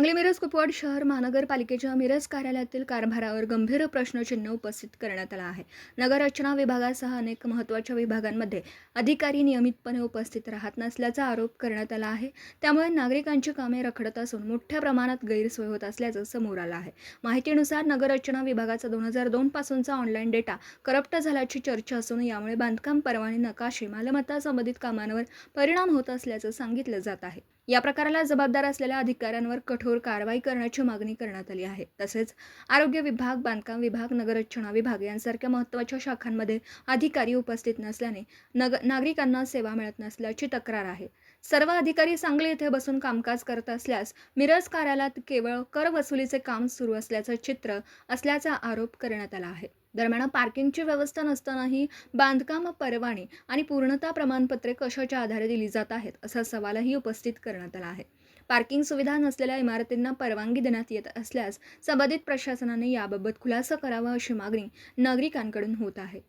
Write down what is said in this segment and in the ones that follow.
सांगली मिरज कुपवाड शहर महानगरपालिकेच्या मिरज कार्यालयातील कारभारावर गंभीर प्रश्नचिन्ह उपस्थित करण्यात आलं आहे. नगररचना विभागासह अनेक महत्त्वाच्या विभागांमध्ये अधिकारी नियमितपणे उपस्थित राहत नसल्याचा आरोप करण्यात आला आहे. त्यामुळे नागरिकांची कामे रखडत असून मोठ्या प्रमाणात गैरसोय होत असल्याचं समोर आलं आहे. माहितीनुसार नगररचना विभागाचा 2002 पासूनचा ऑनलाईन डेटा करप्ट झाल्याची चर्चा असून यामुळे बांधकाम परवाने, नकाशे, मालमत्ता संबंधित कामांवर परिणाम होत असल्याचं सांगितलं जात आहे. या प्रकाराला जबाबदार असलेल्या अधिकाऱ्यांवर कठोर कारवाई करण्याची मागणी करण्यात आली आहे. तसेच आरोग्य विभाग, बांधकाम विभाग, नगररचना विभाग यांसारख्या महत्त्वाच्या शाखांमध्ये अधिकारी उपस्थित नसल्याने नागरिकांना सेवा मिळत नसल्याची तक्रार आहे. सर्व अधिकारी सांगली येथे बसून कामकाज करत असल्यास मिरज कार्यालयात केवळ कर वसुलीचे काम सुरू असल्याचं चित्र असल्याचा आरोप करण्यात आला आहे. दरम्यान पार्किंगची व्यवस्था नसतानाही बांधकाम परवाने आणि पूर्णता प्रमाणपत्रे कशाच्या आधारे दिली जात आहेत असा सवालही उपस्थित करण्यात आला आहे. पार्किंग सुविधा नसलेल्या इमारतींना परवानगी देण्यात येत असल्यास संबंधित प्रशासनाने याबाबत खुलासा करावा अशी मागणी नागरिकांकडून होत आहे.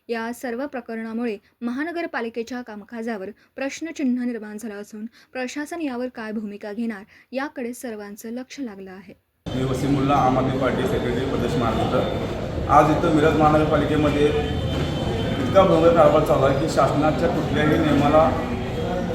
या सर्व प्रकरणामुळे महानगरपालिकेच्या कामकाजावर प्रश्नचिन्ह निर्माण झालं असून प्रशासन यावर काय भूमिका घेणार याकडे सर्वांचं लक्ष लागलं आहे. मी वसीमुल्ला, आम आदमी पार्टी सेक्रेटरी प्रदेश महाराष्ट्र. आज इथं मिरज महानगरपालिकेमध्ये इतका भंग कारभार चालू आहे की शासनाच्या कुठल्याही नियमाला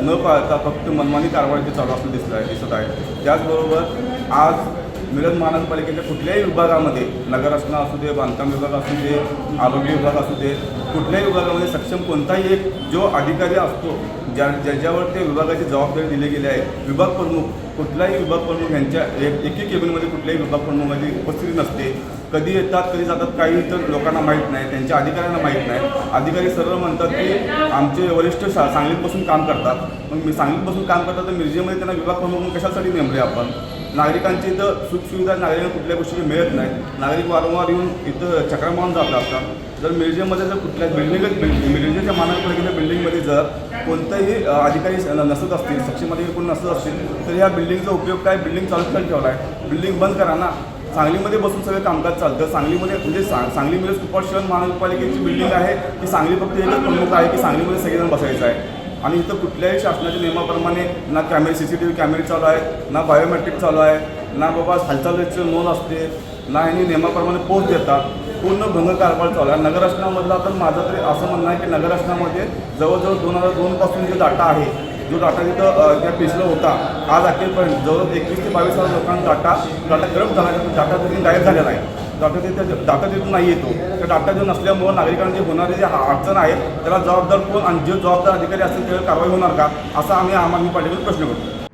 न पाळता फक्त मनमानी कारभार चालू असं दिसत आहे. त्याचबरोबर आज मिरज महानगरपालिकेच्या कुठल्याही विभागामध्ये, नगररचना असू दे, बांधकाम विभाग असू दे, आरोग्य विभाग असू दे, कुठल्याही विभागामध्ये सक्षम कोणताही एक जो अधिकारी असतो ज्याच्यावर ते विभागाची जबाबदारी दिली गेली आहे, विभाग प्रमुख, कुठलाही विभाग प्रमुख यांच्या एकी केबिनमध्ये कुठल्याही विभाग प्रमुखाची उपस्थिती नसते. कधी येतात, कधी जातात, काही तर लोकांना माहीत नाही, त्यांच्या अधिकाऱ्यांना माहीत नाही. अधिकारी सरळ म्हणतात की आमचे वरिष्ठ सांगलीत काम करतात. मग मी सांगलीत बसून काम करतात तर मिरजेमध्ये त्यांना विभाग प्रमुख कशासाठी नेमले आपण? नागरिकांची इथं सुखसुविधा नागरिकांना कुठल्या गोष्टी मिळत नाही. नागरिक वारंवार येऊन इथं चक्रा मारून जात असतात. जर मिरजेमध्ये जर कुठल्या मिरजेच्या महानगरपालिकेच्या बिल्डिंगमध्ये जर कोणताही अधिकारी नसत असतील, सक्षम अधिकारी कोण नसत असतील तर ह्या बिल्डिंगचा उपयोग काय? बिल्डिंग चालू ठेवला आहे, बिल्डिंग बंद करा ना. सांगलीमध्ये बसून सगळं कामकाज चालतं. सांगलीमध्ये म्हणजे सांगली मिरज कुपवाड शहर महानगरपालिकेची बिल्डिंग आहे की सांगली फक्त एकच प्रमुख आहे की सांगलीमध्ये सगळेजण बसायचं आहे? आणि इथं कुठल्याही शासनाच्या नियमाप्रमाणे ना CCTV कॅमेरे चालू आहेत, ना बायोमेट्रिक चालू आहे, ना बाबा हालचालीची नोंद असते, ना ह्यांनी नियमाप्रमाणे पोच देतात. पूर्ण भंग कारभार चालू आहे. नगररचनामधला तर माझं तरी असं म्हणणं आहे की नगररचनामध्ये जवळजवळ 2002 पासून जो डाटा आहे, जो डाटा तिथं त्या पेजला होता, आज अखेरपर्यंत जवळ 21 ते 22,000 लोकांचा डाटा करप्ट झाला. डाटा तिथून गायब झालेला आहे. डाटा तिथून नाही येतो. त्या डाटा जो नसल्यामुळं नागरिकांना जे होणारे जे अडचण आहे त्याला जबाबदार कोण आणि जे जबाबदार अधिकारी असतील त्यावर कारवाई होणार का, असा आम्ही आम आदमी पार्टीकडून प्रश्न करतो.